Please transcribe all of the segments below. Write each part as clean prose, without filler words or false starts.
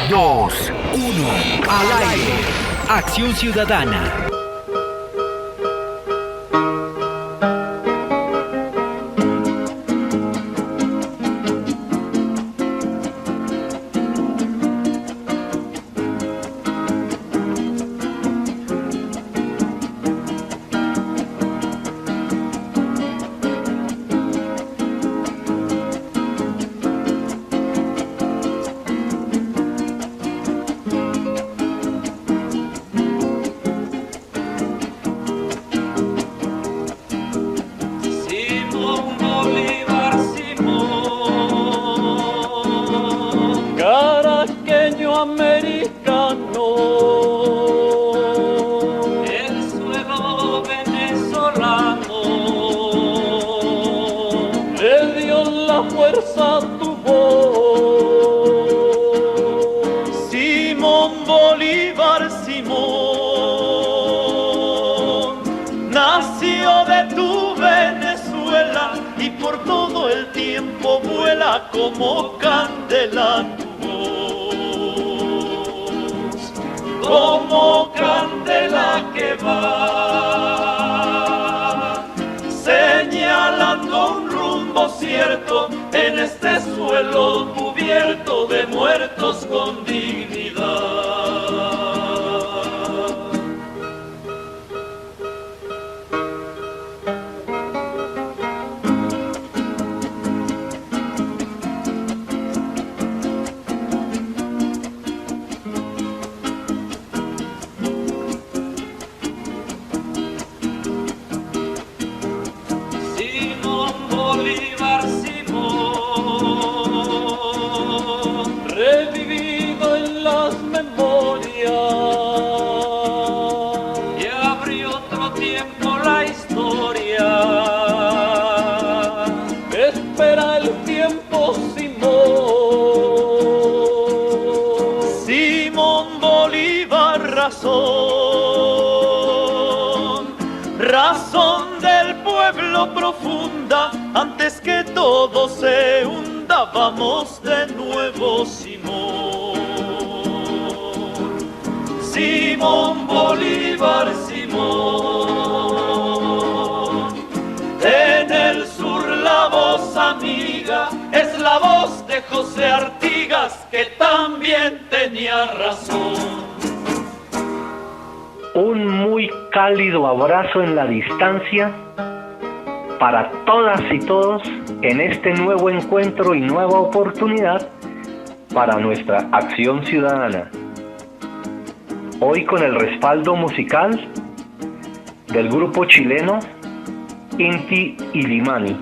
2, 1, al aire. Acción Ciudadana. Como candela tu voz, como candela que va señalando un rumbo cierto en este suelo cubierto de muertos con dignidad. Razón del pueblo profunda, antes que todo se hunda, vamos de nuevo, Simón. Simón Bolívar, Simón. En el sur la voz amiga es la voz de José Artigas, que también tenía razón. Un muy cálido abrazo en la distancia para todas y todos en este nuevo encuentro y nueva oportunidad para nuestra acción ciudadana. Hoy con el respaldo musical del grupo chileno Inti Illimani,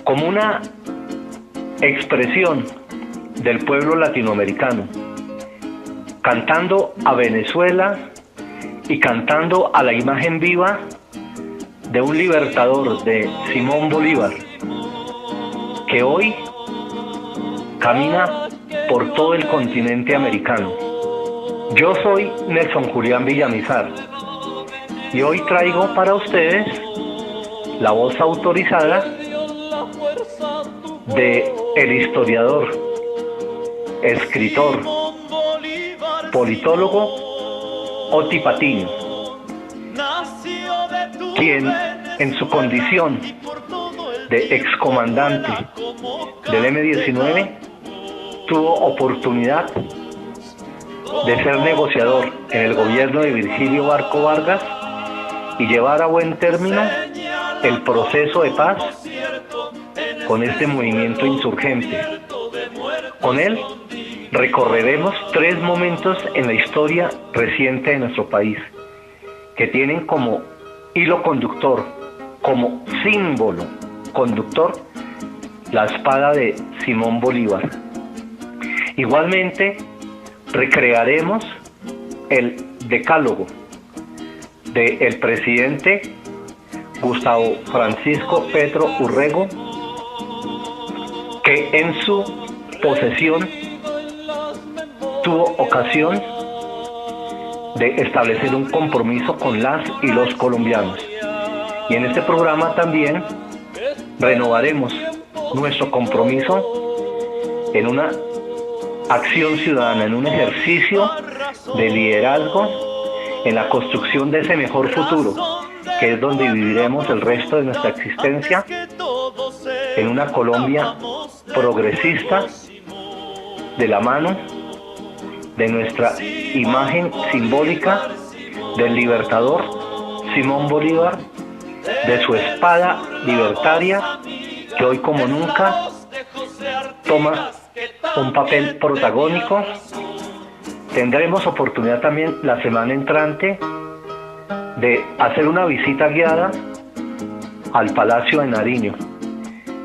como una expresión del pueblo latinoamericano, cantando a Venezuela y cantando a la imagen viva de un libertador, de Simón Bolívar, que hoy camina por todo el continente americano. Yo soy Nelson Julián Villamizar y hoy traigo para ustedes la voz autorizada de el historiador, escritor, politólogo Oti Patiño, quien en su condición de excomandante del M-19 tuvo oportunidad de ser negociador en el gobierno de Virgilio Barco Vargas y llevar a buen término el proceso de paz con este movimiento insurgente. Con él recorreremos 3 momentos en la historia reciente de nuestro país, que tienen como hilo conductor, como símbolo conductor, la espada de Simón Bolívar. Igualmente, recrearemos el decálogo del presidente Gustavo Francisco Petro Urrego, que en su posesión tuvo ocasión de establecer un compromiso con las y los colombianos. Y en este programa también renovaremos nuestro compromiso en una acción ciudadana, en un ejercicio de liderazgo en la construcción de ese mejor futuro, que es donde viviremos el resto de nuestra existencia, en una Colombia progresista, de la mano de nuestra imagen simbólica del libertador Simón Bolívar, de su espada libertaria, que hoy como nunca toma un papel protagónico. Tendremos oportunidad también la semana entrante de hacer una visita guiada al Palacio de Nariño,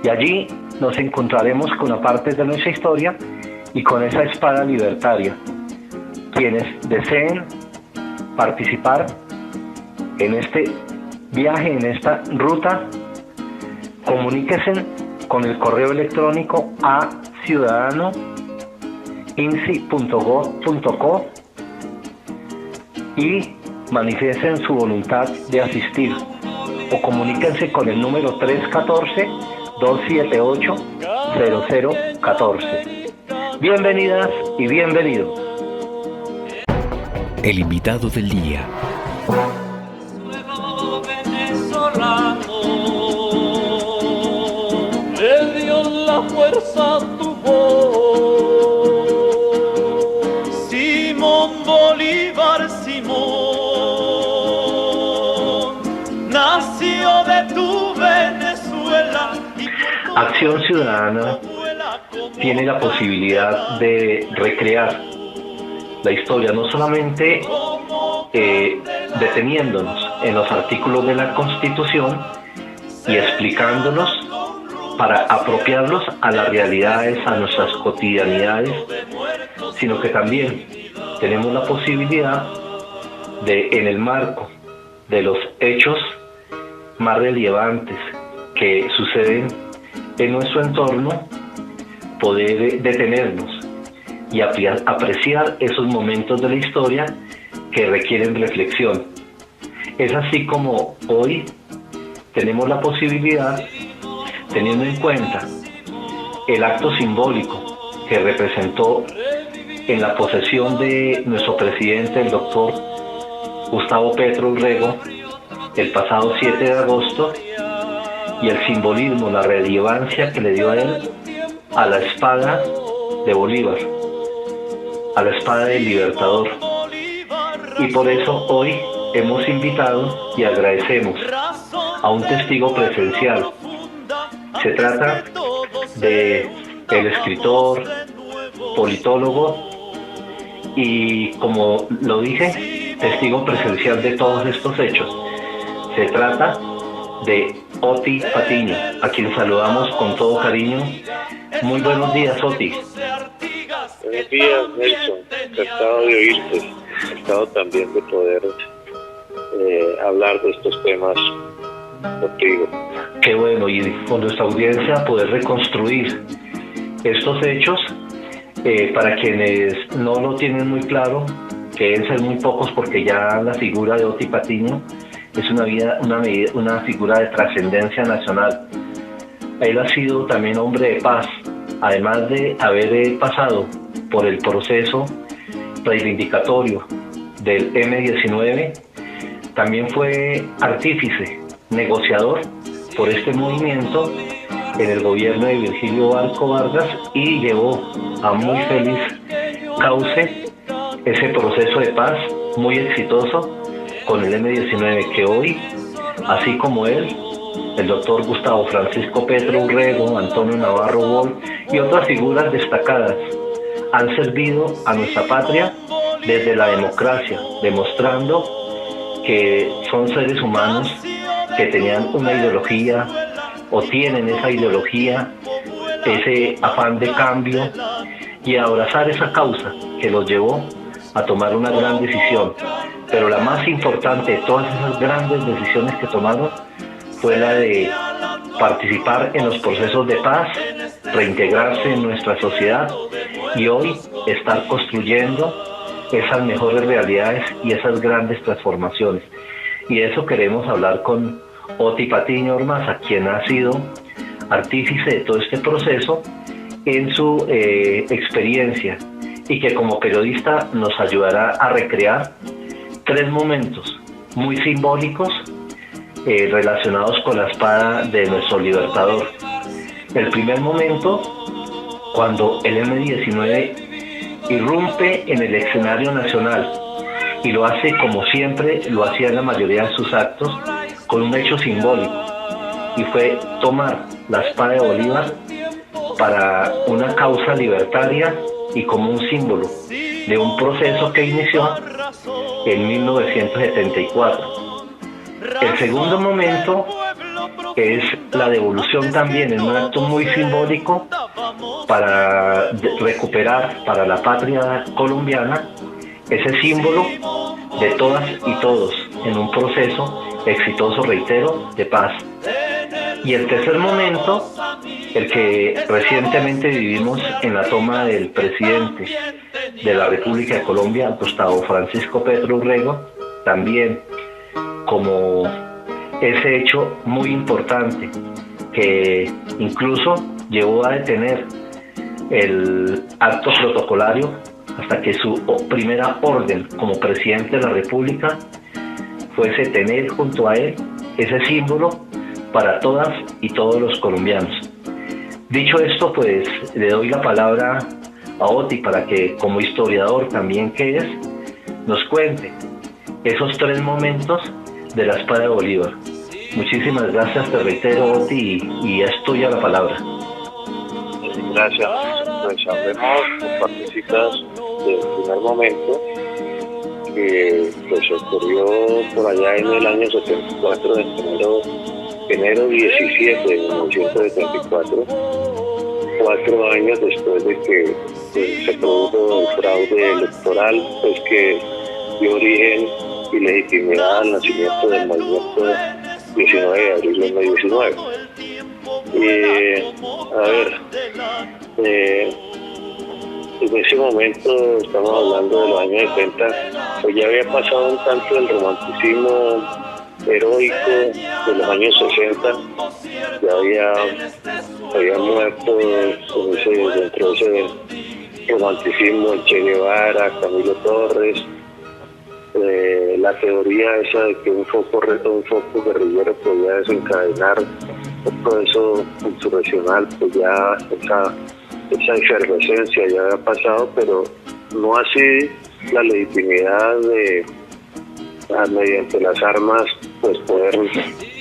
y allí nos encontraremos con una parte de nuestra historia y con esa espada libertaria. Quienes deseen participar en este viaje, en esta ruta, comuníquense con el correo electrónico a ciudadano.insi.gov.co y manifiesten su voluntad de asistir, o comuníquense con el número 314-278-0014. Bienvenidas y bienvenidos. El invitado del día. Le dio la fuerza a tu voz, Simón Bolívar, Simón, nació de tu Venezuela. Acción Ciudadana tiene la posibilidad de recrear la historia, no solamente deteniéndonos en los artículos de la Constitución y explicándolos para apropiarlos a las realidades, a nuestras cotidianidades, sino que también tenemos la posibilidad de, en el marco de los hechos más relevantes que suceden en nuestro entorno, poder detenernos y apreciar esos momentos de la historia que requieren reflexión. Es así como hoy tenemos la posibilidad, teniendo en cuenta el acto simbólico que representó en la posesión de nuestro presidente, el doctor Gustavo Petro Urrego, el pasado 7 de agosto, y el simbolismo, la relevancia que le dio a él a la espada de Bolívar, a la espada del libertador. Y por eso hoy hemos invitado y agradecemos a un testigo presencial. Se trata de el escritor, politólogo y, como lo dije, testigo presencial de todos estos hechos. Se trata de Oti Patiño, a quien saludamos con todo cariño. Muy buenos días, Oti. Buenos días, Nelson. Encantado de oírte. Encantado también de poder hablar de estos temas contigo. Qué bueno, y con nuestra audiencia poder reconstruir estos hechos para quienes no lo tienen muy claro, que deben ser muy pocos, porque ya la figura de Oti Patiño es una figura de trascendencia nacional. Él ha sido también hombre de paz, además de haber pasado por el proceso reivindicatorio del M-19, también fue artífice, negociador por este movimiento en el gobierno de Virgilio Barco Vargas, y llevó a muy feliz cauce ese proceso de paz muy exitoso con el M-19, que hoy, así como él, el doctor Gustavo Francisco Petro Urrego, Antonio Navarro Boll y otras figuras destacadas, han servido a nuestra patria desde la democracia, demostrando que son seres humanos que tenían una ideología o tienen esa ideología, ese afán de cambio, y a abrazar esa causa que los llevó a tomar una gran decisión. Pero la más importante de todas esas grandes decisiones que tomaron fue la de participar en los procesos de paz, reintegrarse en nuestra sociedad y hoy estar construyendo esas mejores realidades y esas grandes transformaciones. Y de eso queremos hablar con Oti Patiño Ormaza, quien ha sido artífice de todo este proceso en su experiencia y que como periodista nos ayudará a recrear 3 momentos muy simbólicos relacionados con la espada de nuestro libertador. El primer momento, cuando el M-19 irrumpe en el escenario nacional y lo hace como siempre lo hacía en la mayoría de sus actos, con un hecho simbólico, y fue tomar la espada de Bolívar para una causa libertaria y como un símbolo de un proceso que inició en 1974. El segundo momento es la devolución también en un acto muy simbólico para recuperar para la patria colombiana ese símbolo de todas y todos en un proceso exitoso, reitero, de paz. Y el tercer momento, el que recientemente vivimos en la toma del presidente de la República de Colombia, Gustavo Francisco Petro Urrego, también como ese hecho muy importante que incluso llevó a detener el acto protocolario hasta que su primera orden como presidente de la República fuese tener junto a él ese símbolo para todas y todos los colombianos. Dicho esto, pues le doy la palabra a Oti para que como historiador también que es, nos cuente esos 3 momentos de la espada de Bolívar. Muchísimas gracias, te reitero, Oti, y es tuya la palabra. Gracias. Pues hablemos, participas del primer momento que pues ocurrió por allá en el año 74, enero 17 de 1974, 4 años después de que se produjo el fraude electoral, pues que dio origen y legitimidad al nacimiento del movimiento 19 de abril de 2019. En ese momento estamos hablando de los años 70, pues ya había pasado un tanto el romanticismo heroico de los años 60, ya había muerto dentro de ese romanticismo el Che Guevara, Camilo Torres, la teoría esa de que un foco guerrillero podía desencadenar un proceso insurreccional, pues ya esa efervescencia ya había pasado, pero no así la legitimidad de mediante las armas pues poder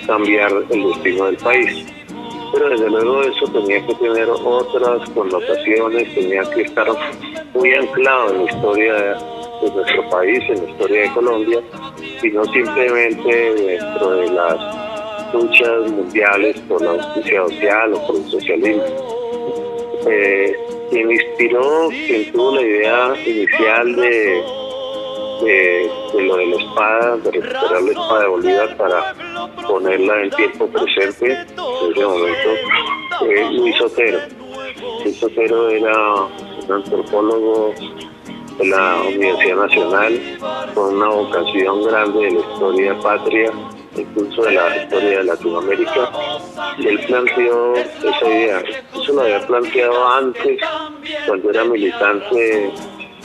cambiar el destino del país. Pero desde luego eso tenía que tener otras connotaciones, tenía que estar muy anclado en la historia de nuestro país, en la historia de Colombia, y no simplemente dentro de las luchas mundiales por la justicia social o por el socialismo. Quien tuvo la idea inicial de lo de la espada, de recuperar la espada de Bolívar para ponerla en tiempo presente, en ese momento, Luis Otero. Luis Otero era un antropólogo de la Universidad Nacional con una vocación grande de la historia patria, incluso de la historia de Latinoamérica, y él planteó esa idea. Eso lo había planteado antes, cuando era militante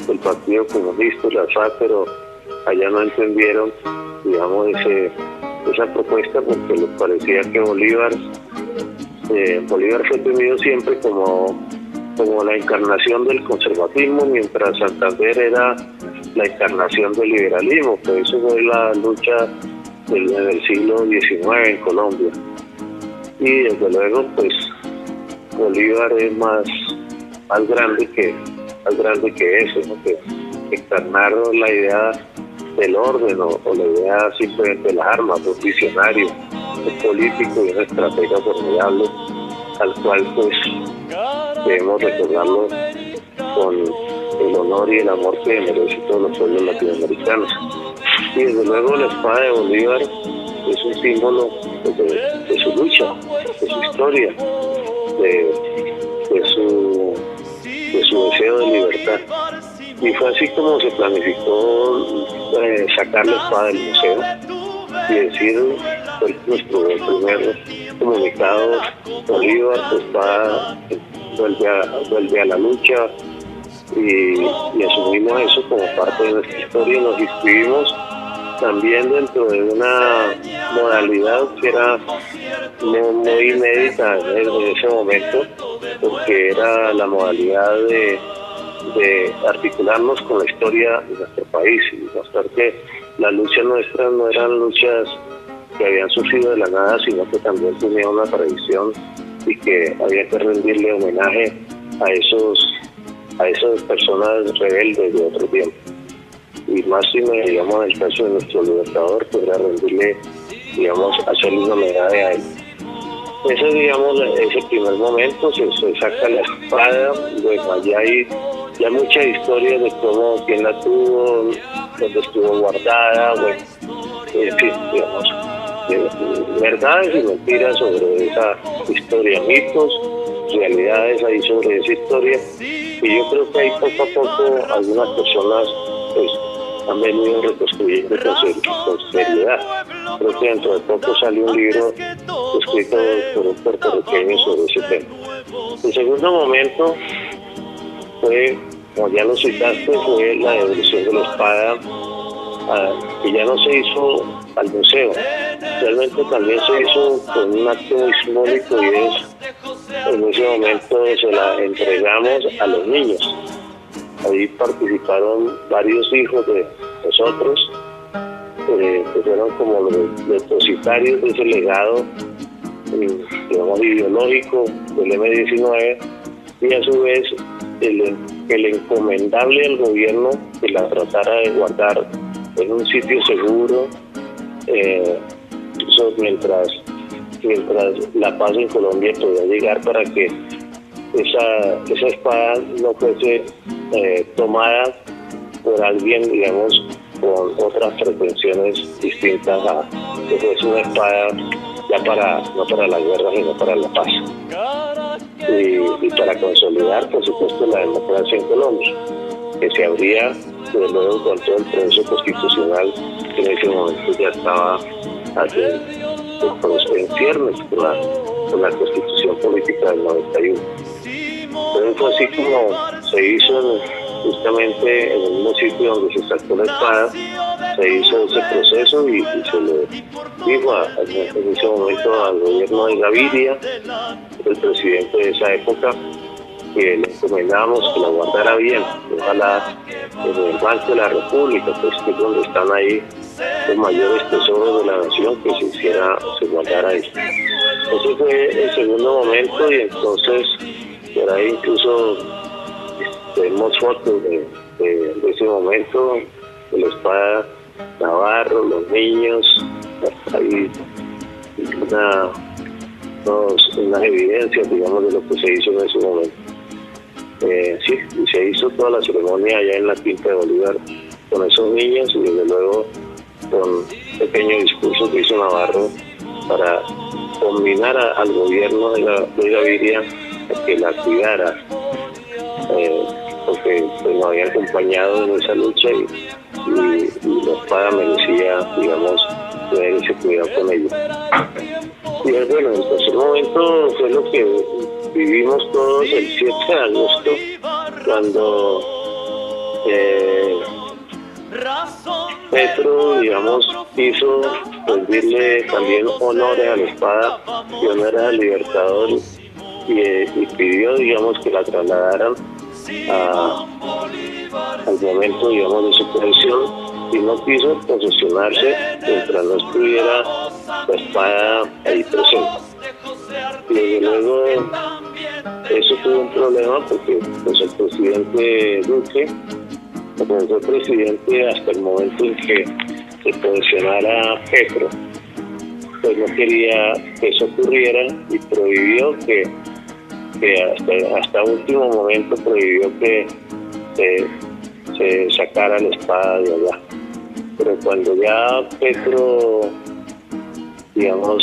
del Partido Comunista, la FARC, pero allá no entendieron, digamos, esa propuesta, porque les parecía que Bolívar fue tenido siempre como la encarnación del conservatismo, mientras Santander era la encarnación del liberalismo, que eso fue la lucha del siglo XIX en Colombia. Y desde luego, pues Bolívar es más grande que eso, ¿no? Que encarnar la idea del orden o la idea simplemente de las armas, un visionario, un político y una estratega formidable, al cual pues debemos recordarlo con el honor y el amor que merece todos los pueblos latinoamericanos. Y desde luego la espada de Bolívar es un símbolo de su lucha, de su historia, de su deseo de libertad. Y fue así como se planificó sacar la espada del museo y decir, fue nuestro primer comunicado: Bolívar, tu espada vuelve a la lucha y asumimos eso como parte de nuestra historia. Nos inscribimos también dentro de una modalidad que era muy inédita en ese momento, porque era la modalidad de articularnos con la historia de nuestro país y mostrar que las luchas nuestras no eran luchas que habían surgido de la nada, sino que también tenía una tradición y que había que rendirle homenaje a esas personas rebeldes de otro tiempo. Y más si me digamos en el caso de nuestro libertador, pues era rendirle, digamos, hacerle un homenaje a él. Ese, digamos, ese primer momento se saca la espada, bueno, allá hay ya muchas historias de cómo, quién la tuvo, dónde estuvo guardada, bueno, en fin, digamos, verdades y mentiras sobre esa historia, mitos, realidades ahí sobre esa historia, y yo creo que ahí poco a poco algunas personas pues han venido reconstruyendo con seriedad. Creo que dentro de poco sale un libro escrito por un puertorriqueño sobre ese tema. El segundo momento fue, como ya lo citaste, fue la devolución de la espada, que ya no se hizo al museo. Realmente también se hizo con un acto muy simbólico, y es, en ese momento se la entregamos a los niños. Ahí participaron varios hijos de nosotros, que fueron como los depositarios de ese legado, digamos, ideológico del M-19, y a su vez el encomendable al gobierno que la tratara de guardar en un sitio seguro, eso mientras la paz en Colombia podía llegar, para que esa espada no fuese tomada por alguien, digamos, con otras pretensiones distintas a que fuese una espada ya no para la guerra, sino para la paz. Y para consolidar, por supuesto, la democracia en Colombia, que se abría desde luego con todo el proceso constitucional que en ese momento ya estaba en ciernes con la constitución política del 91. Entonces fue así como se hizo justamente en el mismo sitio donde se sacó la espada, se hizo ese proceso y se le dijo en ese momento al gobierno de Gaviria, el presidente de esa época, que le encomendábamos que la guardara bien, ojalá en el Banco de la República, pues que es donde están ahí los mayores tesoros de la nación, que se guardara ahí. Ese fue el segundo momento, y entonces por ahí incluso tenemos fotos de ese momento, de la espada Navarro, los niños, ahí unas evidencias, digamos, de lo que se hizo en ese momento. Sí, y se hizo toda la ceremonia allá en la Quinta de Bolívar con esos niños, y desde luego con un pequeño discurso que hizo Navarro para combinar al gobierno de Gaviria a que la cuidara, porque pues, nos había acompañado en esa lucha, y la espada merecía, digamos, tener ese cuidado con ella. Y bueno, en el tercer momento fue lo que vivimos todos el 7 de agosto, cuando Petro, digamos, quiso rendirle también honores a la espada y honores al Libertador, y pidió, digamos, que la trasladaran al momento, digamos, de su posesión, y no quiso posesionarse mientras no estuviera la espada ahí presente. Y desde luego eso tuvo un problema, porque pues, el presidente Duque, como fue presidente hasta el momento en que se posesionara Petro, pues no quería que eso ocurriera, y prohibió que hasta último momento prohibió que se sacara la espada de allá. Pero cuando ya Petro, digamos,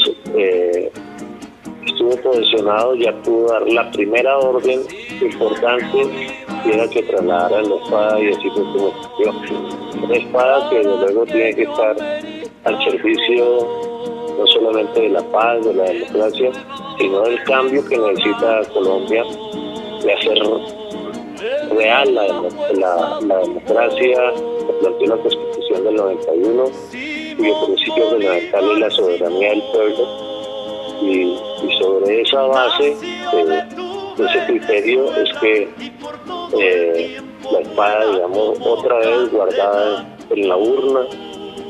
estuvo posesionado, ya pudo dar la primera orden importante, y era que trasladaran la espada, y así fue como ocurrió. Una espada que desde luego tiene que estar al servicio no solamente de la paz, de la democracia, sino del cambio que necesita Colombia, de hacer real la democracia que planteó la Constitución del 91, cuyo principio fundamental es la soberanía del pueblo, y sobre esa base, de ese criterio, es que la espada, digamos, otra vez guardada en la urna,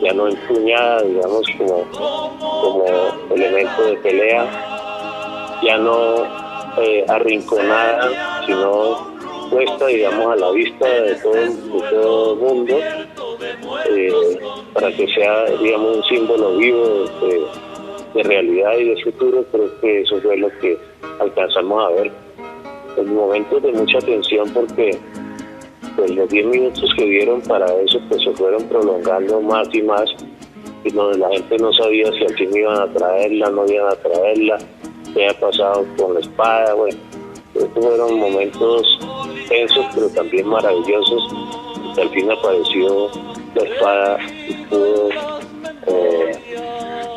ya no empuñada, digamos, como elemento de pelea, ya no arrinconada, sino puesta, digamos, a la vista de todo el mundo, para que sea, digamos, un símbolo vivo de realidad y de futuro. Creo que eso fue lo que alcanzamos a ver en momentos de mucha tensión, porque pues los 10 minutos que dieron para eso pues se fueron prolongando más y más, y donde la gente no sabía si al fin iban a traerla, no iban a traerla, qué había pasado con la espada. Bueno, estos fueron momentos tensos pero también maravillosos, y al fin apareció la espada y pudo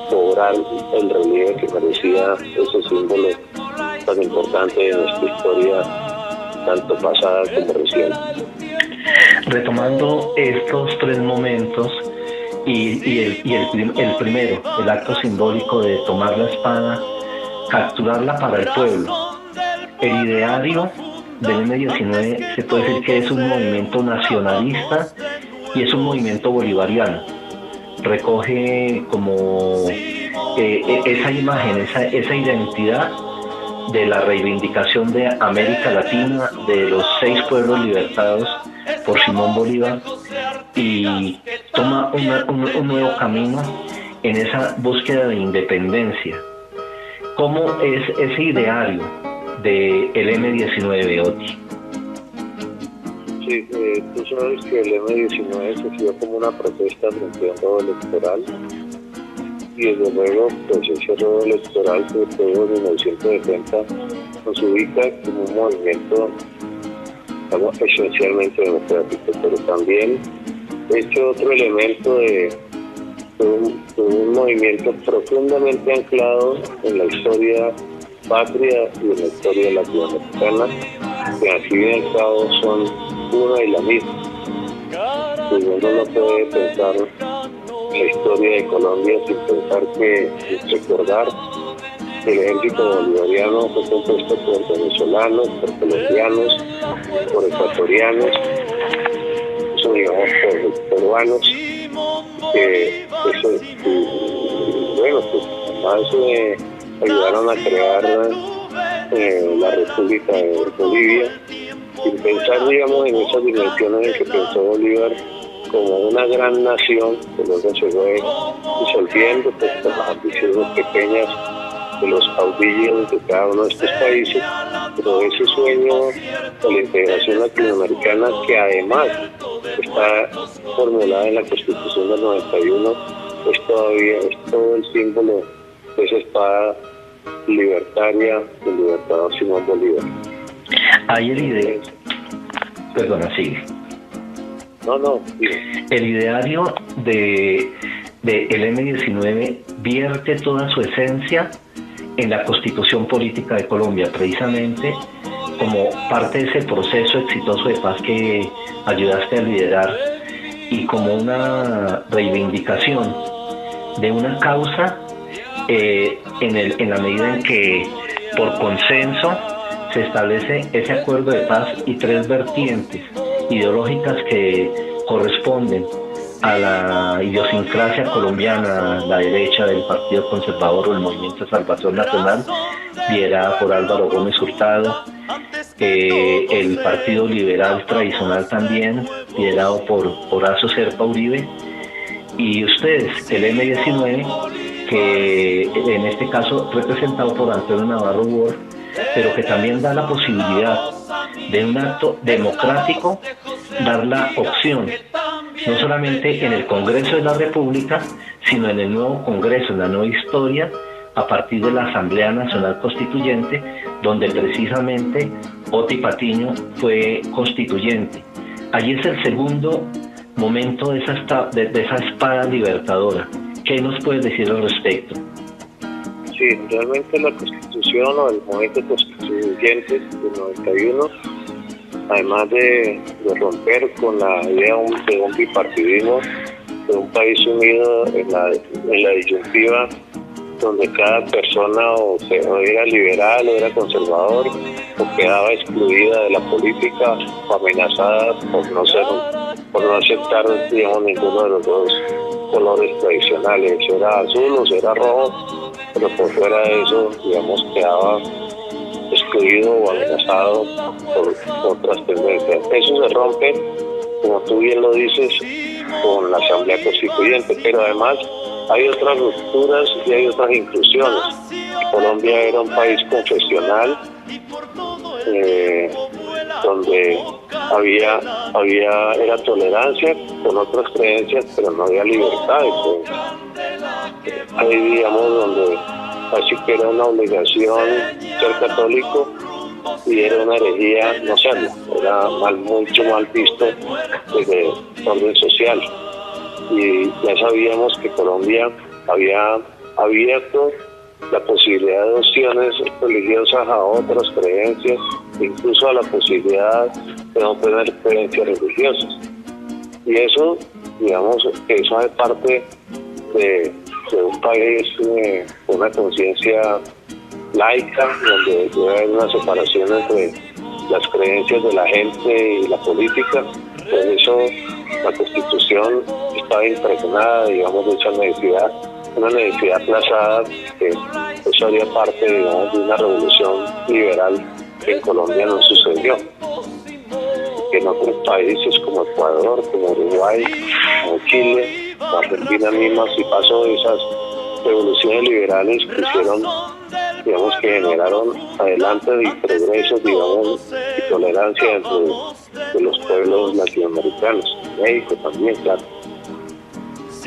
cobrar el relieve que merecía ese símbolo tan importante de nuestra historia, tanto pasada como reciente. Retomando estos tres momentos y el primero, el acto simbólico de tomar la espada, capturarla para el pueblo. El ideario del M19 se puede decir que es un movimiento nacionalista y es un movimiento bolivariano. Recoge como esa imagen, esa identidad de la reivindicación de América Latina, de los 6 pueblos libertados por Simón Bolívar, y toma un nuevo camino en esa búsqueda de independencia. ¿Cómo es ese ideario del M19, Oti? Sí, tú sabes que el M19 se dio como una protesta frente a un robo electoral, y desde luego pues ese robo electoral que fue en 1970 nos ubica como un movimiento, digamos, esencialmente democrático, pero también hecho otro elemento de un movimiento profundamente anclado en la historia patria y en la historia latinoamericana, que al fin y al cabo son una y la misma. Pues uno no puede pensar la historia de Colombia sin pensar recordar que el ejército bolivariano fue compuesto por venezolanos, por colombianos, por ecuatorianos, digamos, por peruanos, bueno, pues además ayudaron a crear la República de Bolivia, sin pensar, digamos, en esas dimensiones en que pensó Bolívar como una gran nación, que luego se fue disolviendo pues, por las ambiciones pequeñas de los caudillos de cada uno de estos países, pero ese sueño de la integración latinoamericana, que además está formulada en la Constitución del 91, es todo el símbolo de esa espada libertaria del libertador Simón Bolívar. Ahí el ideario, perdona, sigue. No, el ideario de el M19 vierte toda su esencia en la Constitución Política de Colombia, precisamente como parte de ese proceso exitoso de paz que ayudaste a liderar, y como una reivindicación de una causa en la medida en que por consenso se establece ese acuerdo de paz y 3 vertientes ideológicas que corresponden a la idiosincrasia colombiana, la derecha del Partido Conservador o el Movimiento de Salvación Nacional, liderada por Álvaro Gómez Hurtado, el Partido Liberal Tradicional también, liderado por Horacio Serpa Uribe, y ustedes, el M19, que en este caso representado por Antonio Navarro Ward, pero que también da la posibilidad de un acto democrático, dar la opción, no solamente en el Congreso de la República, sino en el nuevo Congreso, en la nueva historia, a partir de la Asamblea Nacional Constituyente, donde precisamente Oti Patiño fue constituyente. Allí es el segundo momento de esa espada libertadora. ¿Qué nos puedes decir al respecto? Sí, realmente la Constitución o el movimiento constituyente del 91, además de romper con la idea de un bipartidismo, de un país unido en la disyuntiva, donde cada persona o era liberal o era conservador, o quedaba excluida de la política o amenazada por no aceptar, digamos, ninguno de los dos colores tradicionales, era azul o era rojo, pero por fuera de eso, digamos, quedaba excluido o amenazado por otras tendencias. Eso se rompe, como tú bien lo dices, con la Asamblea Constituyente, pero además hay otras rupturas y hay otras inclusiones. Colombia era un país confesional, donde era tolerancia con otras creencias, pero no había libertad de creencia. Ahí, digamos, donde así que era una obligación ser católico y era una herejía no serlo, era mucho mal visto desde el orden social. Y ya sabíamos que Colombia había abierto la posibilidad de opciones religiosas a otras creencias, incluso a la posibilidad de no tener creencias religiosas. Y eso, digamos, que eso es parte de un país con una conciencia laica, donde debe haber una separación entre las creencias de la gente y la política. Por eso la Constitución estaba impregnada, digamos, de esa necesidad, una necesidad aplazada, que eso haría parte, digamos, de una revolución liberal que en Colombia no sucedió. Que en otros países como Ecuador, como Uruguay, como Chile, como Argentina misma, sí pasó esas revoluciones liberales que hicieron, digamos, que generaron adelante y progresos, digamos, y tolerancia entre los pueblos latinoamericanos, México también, claro.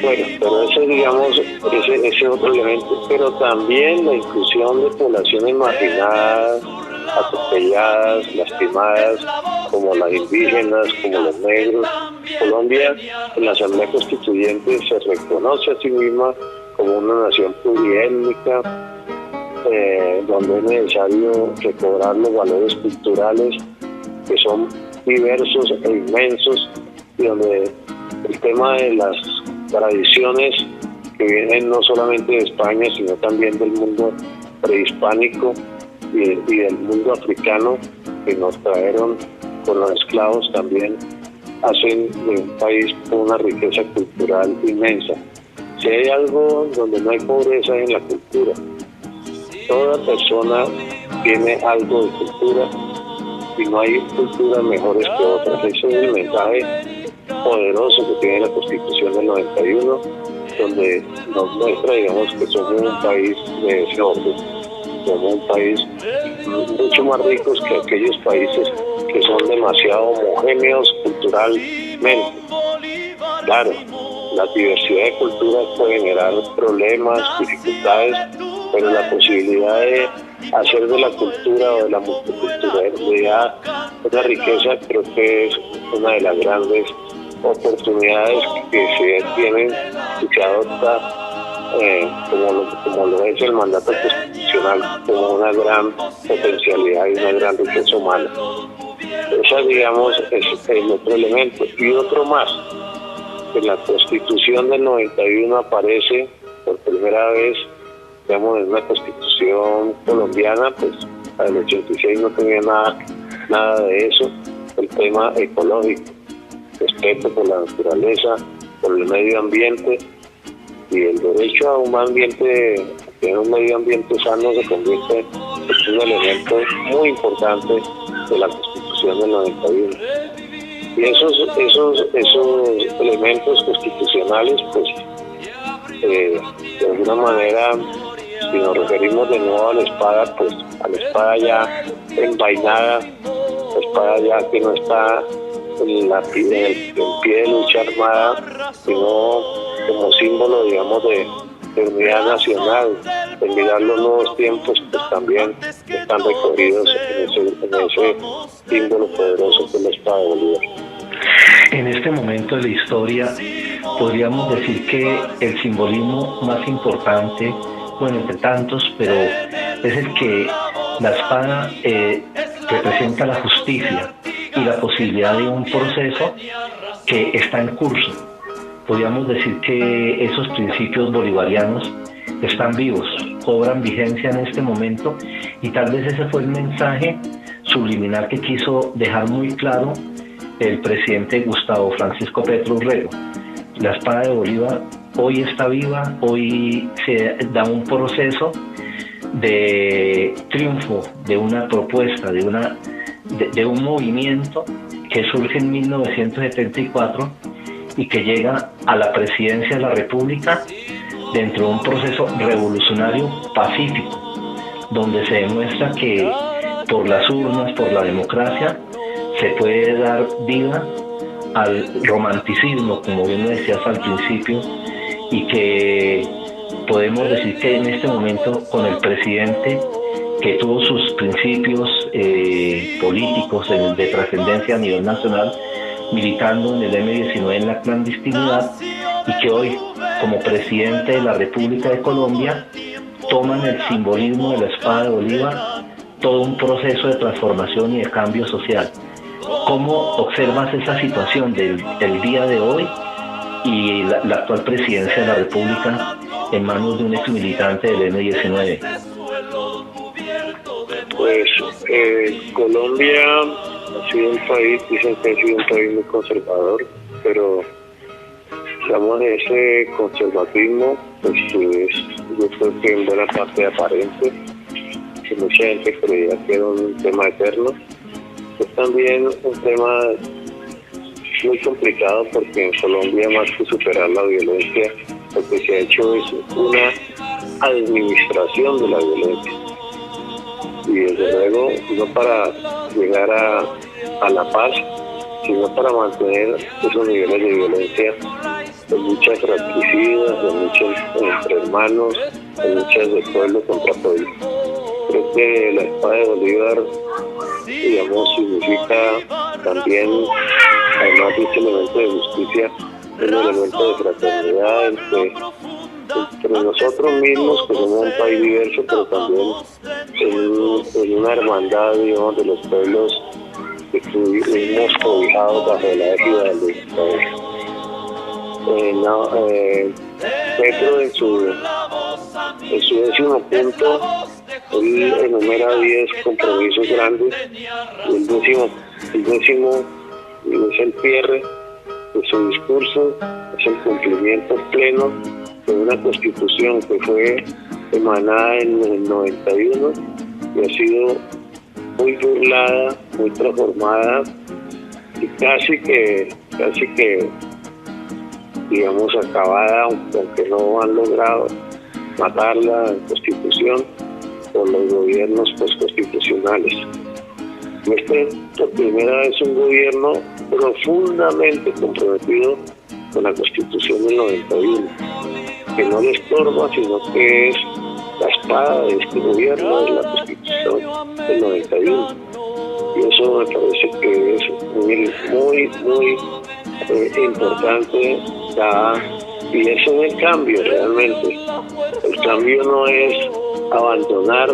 Bueno, pero ese, digamos, ese otro elemento, pero también la inclusión de poblaciones marginadas, atropelladas, lastimadas, como las indígenas, como los negros. Colombia, en la Asamblea Constituyente, se reconoce a sí misma como una nación pluriétnica, donde es necesario recobrar los valores culturales que son diversos e inmensos, y donde el tema de las tradiciones que vienen no solamente de España, sino también del mundo prehispánico y del mundo africano, que nos trajeron con los esclavos, también hacen de un país con una riqueza cultural inmensa. Si hay algo donde no hay pobreza, es en la cultura. Toda persona tiene algo de cultura y no hay culturas mejores que otras. Ese es el mensaje poderoso que tiene la Constitución del 91, donde nos muestra, digamos, que somos un país de ese orden, somos un país mucho más ricos que aquellos países que son demasiado homogéneos culturalmente. Claro, la diversidad de culturas puede generar problemas, dificultades, pero la posibilidad de hacer de la cultura o de la multiculturalidad una riqueza, creo que es una de las grandes oportunidades que se tienen y se adopta como lo es el mandato constitucional, como una gran potencialidad y una gran riqueza humana. Esa, digamos, es el otro elemento. Y otro más, que la Constitución del 91 aparece por primera vez, digamos, en una Constitución colombiana, pues el 86 no tenía nada de eso, el tema ecológico, respeto por la naturaleza, por el medio ambiente, y el derecho a un ambiente, a tener un medio ambiente sano, se convierte en un elemento muy importante de la Constitución del 91. Y esos elementos constitucionales, pues, de alguna manera, si nos referimos de nuevo a la espada, pues a la espada ya envainada, la espada ya que no está en el pie de lucha armada, sino como símbolo, digamos, de unidad nacional, de mirar los nuevos tiempos, pues también están recorridos en ese símbolo poderoso que es la espada de Bolívar. En este momento de la historia, podríamos decir que el simbolismo más importante bueno, entre tantos, pero es el que la espada representa la justicia y la posibilidad de un proceso que está en curso. Podríamos decir que esos principios bolivarianos están vivos, cobran vigencia en este momento, y tal vez ese fue el mensaje subliminal que quiso dejar muy claro el presidente Gustavo Francisco Petro Urrego. La espada de Bolívar hoy está viva, hoy se da un proceso de triunfo de una propuesta, de un movimiento que surge en 1974 y que llega a la presidencia de la República dentro de un proceso revolucionario pacífico, donde se demuestra que por las urnas, por la democracia, se puede dar vida al romanticismo, como bien lo decías al principio, y que podemos decir que en este momento, con el presidente que tuvo sus principios políticos de trascendencia a nivel nacional, militando en el M-19 en la clandestinidad, y que hoy, como presidente de la República de Colombia, toman el simbolismo de la espada de Bolívar, todo un proceso de transformación y de cambio social. ¿Cómo observas esa situación del día de hoy y la actual presidencia de la República en manos de un ex militante del M-19? Pues Colombia ha sido un país, dicen que ha sido un país muy conservador, pero digamos ese conservatismo pues yo creo que en buena parte aparente, que mucha gente creía que era un tema eterno. Es también un tema muy complicado, porque en Colombia, más que superar la violencia, lo que se ha hecho es una administración de la violencia. Y desde luego, no para llegar a la paz, sino para mantener esos niveles de violencia, de luchas fratricidas, de luchas entre hermanos, de luchas de pueblo contra pueblo. Creo que la espada de Bolívar, digamos, significa también, además de este elemento de justicia, un elemento de fraternidad entre nosotros mismos, que somos un país diverso, pero también en una hermandad, digamos, de los pueblos que estuvimos cobijados bajo la égida del dictador. Petro, en su 10º punto, él enumera 10 compromisos grandes, y el décimo es el cierre de su discurso, es el cumplimiento pleno de una constitución que fue emanada en el 91 y ha sido muy burlada, muy transformada, y casi que digamos acabada, aunque no han logrado matarla en constitución por los gobiernos postconstitucionales. Este por primera vez un gobierno profundamente comprometido con la Constitución del 91, que no le estorba, sino que es la espada de este gobierno, de la Constitución del 91. Y eso me parece que es muy importante, y eso es el cambio realmente. El cambio no es abandonar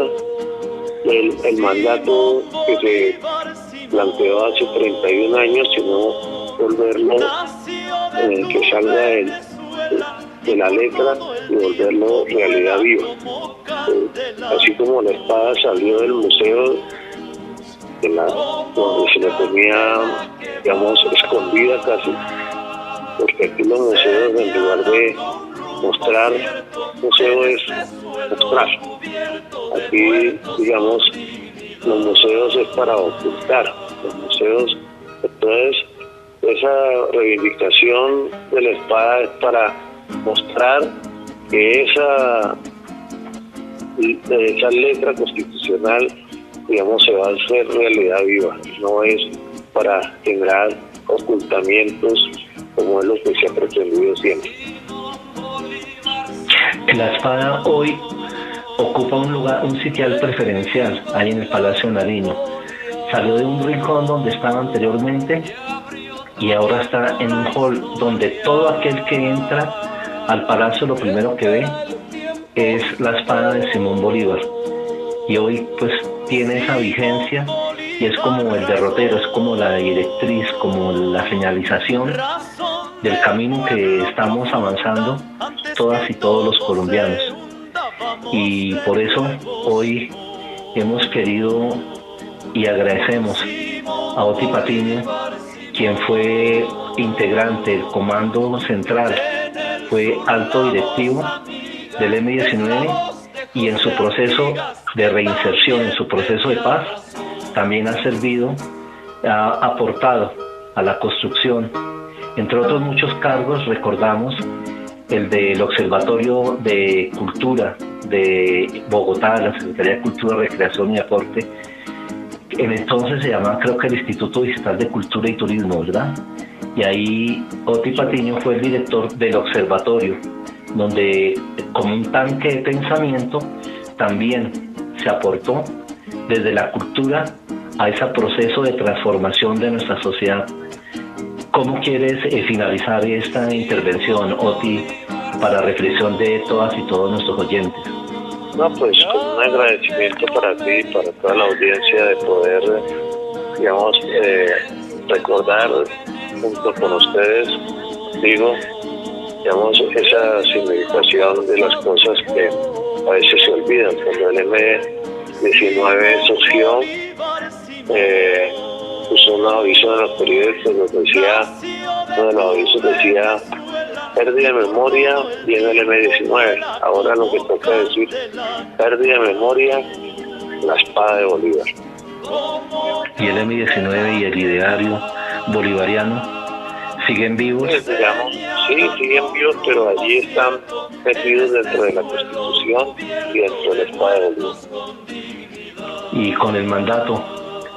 el mandato que se planteó hace 31 años, sino volverlo, que salga de la letra y volverlo realidad viva. Así como la espada salió del museo, donde se la tenía, digamos, escondida casi, porque aquí los museos, en lugar de mostrar, museo es mostrar. Aquí, digamos, los museos es para ocultar. Los museos, entonces, esa reivindicación de la espada es para mostrar que esa letra constitucional, digamos, se va a hacer realidad viva. No es para generar ocultamientos como es lo que se ha pretendido siempre. La espada hoy ocupa un sitial preferencial ahí en el Palacio de Nariño. Salió de un rincón donde estaba anteriormente y ahora está en un hall donde todo aquel que entra al palacio lo primero que ve es la espada de Simón Bolívar. Y hoy pues tiene esa vigencia y es como el derrotero, es como la directriz, como la señalización del camino que estamos avanzando todas y todos los colombianos. Y por eso hoy hemos querido y agradecemos a Oti Patiño, quien fue integrante del Comando Central, fue alto directivo del M-19 y en su proceso de reinserción, en su proceso de paz, también ha servido, ha aportado a la construcción. Entre otros muchos cargos, recordamos el del Observatorio de Cultura de Bogotá, la Secretaría de Cultura, Recreación y Deporte. En entonces se llamaba, creo que el Instituto Distrital de Cultura y Turismo, ¿verdad? Y ahí Oti Patiño fue el director del observatorio, donde como un tanque de pensamiento también se aportó desde la cultura a ese proceso de transformación de nuestra sociedad. ¿Cómo quieres finalizar esta intervención, Oti, para reflexión de todas y todos nuestros oyentes? No, pues con un agradecimiento para ti y para toda la audiencia de poder, digamos, recordar junto con ustedes, digamos, esa significación de las cosas que a veces se olvidan. Cuando el M-19 surgió, puso un aviso en los periódicos, nos decía, uno de los avisos decía, pérdida de memoria, viene el M-19. Ahora lo que toca decir, pérdida de memoria, la espada de Bolívar. Y el M-19 y el ideario bolivariano siguen vivos. Pues, digamos, sí, siguen vivos, pero allí están metidos dentro de la Constitución y dentro de la espada de Bolívar. Y con el mandato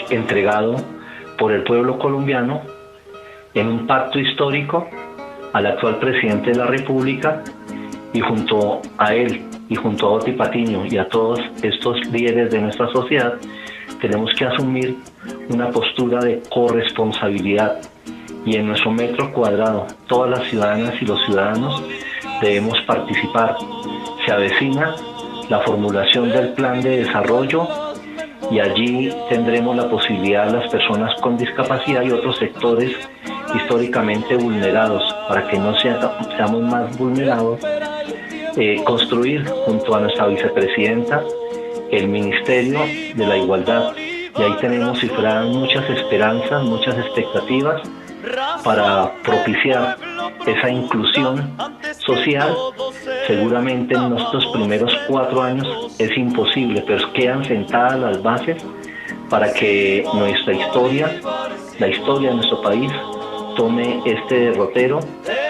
entregado por el pueblo colombiano en un pacto histórico al actual presidente de la República, y junto a él y junto a Oti Patiño y a todos estos líderes de nuestra sociedad tenemos que asumir una postura de corresponsabilidad, y en nuestro metro cuadrado todas las ciudadanas y los ciudadanos debemos participar. Se avecina la formulación del plan de desarrollo y allí tendremos la posibilidad, las personas con discapacidad y otros sectores históricamente vulnerados, para que no seamos más vulnerados, construir junto a nuestra vicepresidenta el Ministerio de la Igualdad. Y ahí tenemos cifradas muchas esperanzas, muchas expectativas para propiciar esa inclusión social. Seguramente en nuestros primeros 4 años es imposible, pero quedan sentadas las bases para que nuestra historia, la historia de nuestro país, tome este derrotero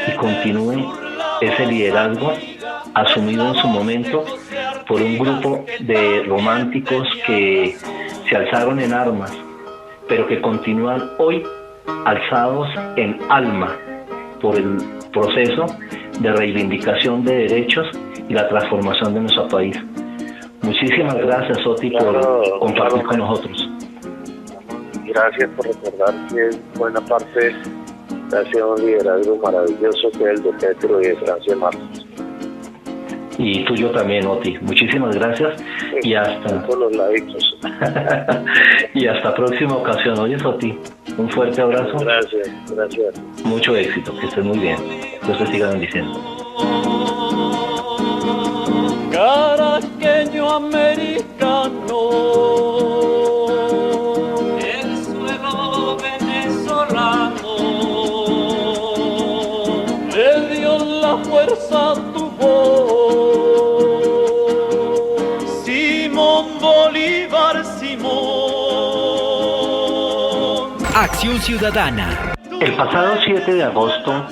y continúe ese liderazgo asumido en su momento por un grupo de románticos que se alzaron en armas, pero que continúan hoy alzados en alma por el proceso de reivindicación de derechos y la transformación de nuestro país. Muchísimas gracias, Oti, por compartir con nosotros. Gracias por recordar que buena parte ha sido un liderazgo maravilloso que es el de Petro y de Francia Márquez. Y tuyo también, Oti. Muchísimas gracias y hasta por los laditos. y hasta próxima ocasión. Oye, Oti, un fuerte abrazo. Gracias. Mucho éxito, que estés muy bien. Dios te siga bendiciendo. Caraqueño americano, el suelo venezolano, le dio la fuerza a tu voz, Simón Bolívar, Simón. Acción Ciudadana. El pasado 7 de agosto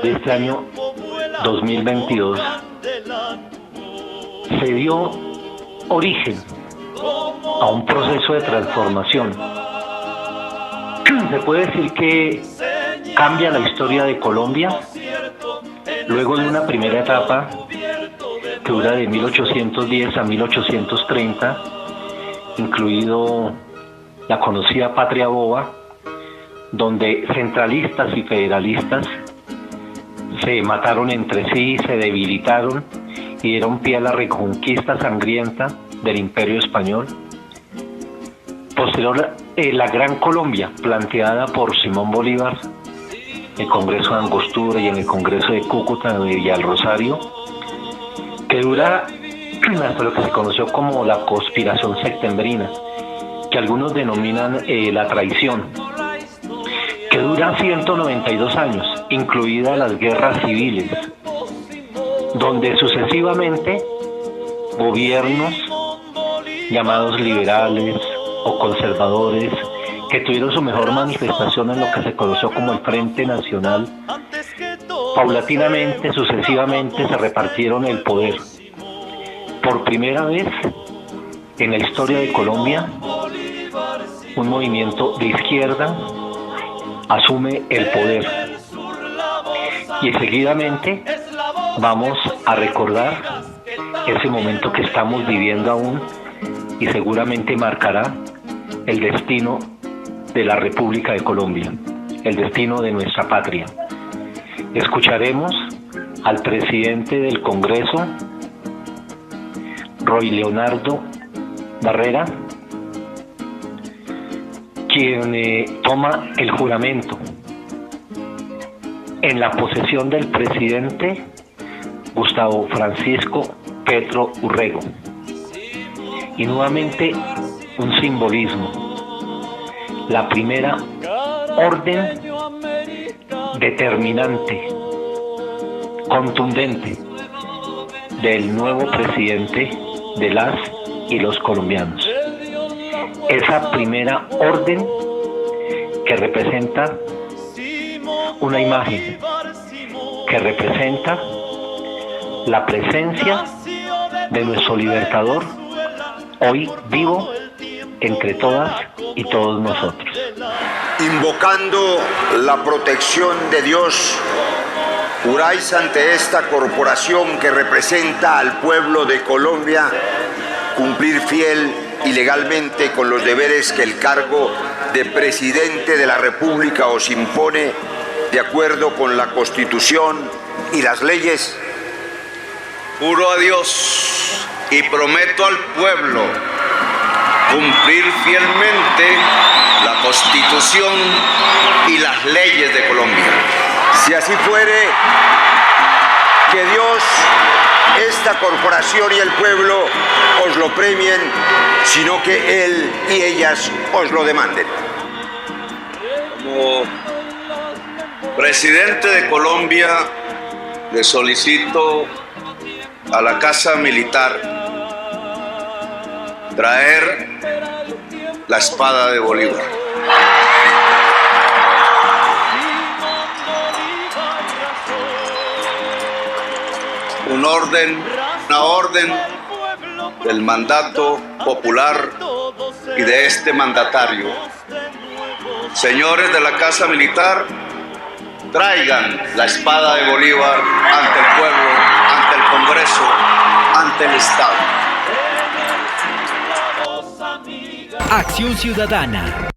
de este año 2022 se dio origen a un proceso de transformación. Se puede decir que cambia la historia de Colombia luego de una primera etapa que dura de 1810 a 1830, incluido la conocida Patria Boba, donde centralistas y federalistas se mataron entre sí, se debilitaron y dieron pie a la reconquista sangrienta del Imperio Español. Posterior, la Gran Colombia, planteada por Simón Bolívar en el Congreso de Angostura y en el Congreso de Cúcuta de Villa del Rosario, que dura hasta lo que se conoció como la conspiración septembrina, que algunos denominan la traición, que dura 192 años, incluidas las guerras civiles, donde sucesivamente gobiernos llamados liberales o conservadores, que tuvieron su mejor manifestación en lo que se conoció como el Frente Nacional, paulatinamente, sucesivamente se repartieron el poder. Por primera vez en la historia de Colombia, un movimiento de izquierda asume el poder. Y seguidamente vamos a recordar ese momento que estamos viviendo aún y seguramente marcará el destino de la República de Colombia, el destino de nuestra patria. Escucharemos al presidente del Congreso, Roy Leonardo Barrera, quien toma el juramento en la posesión del presidente Gustavo Francisco Petro Urrego. Y nuevamente un simbolismo, la primera orden determinante, contundente del nuevo presidente de las y los colombianos. Esa primera orden que representa una imagen, que representa la presencia de nuestro libertador, hoy vivo entre todas y todos nosotros. Invocando la protección de Dios, juráis ante esta corporación que representa al pueblo de Colombia cumplir fiel y legalmente con los deberes que el cargo de presidente de la República os impone de acuerdo con la Constitución y las leyes. Juro a Dios y prometo al pueblo cumplir fielmente la Constitución y las leyes de Colombia. Si así fuere, que Dios, esta corporación y el pueblo os lo premien, sino que Él y ellas os lo demanden. Como presidente de Colombia, le solicito a la Casa Militar traer la espada de Bolívar. Una orden del mandato popular y de este mandatario. Señores de la Casa Militar, traigan la espada de Bolívar ante el pueblo, ante el Congreso, ante el Estado. Acción Ciudadana.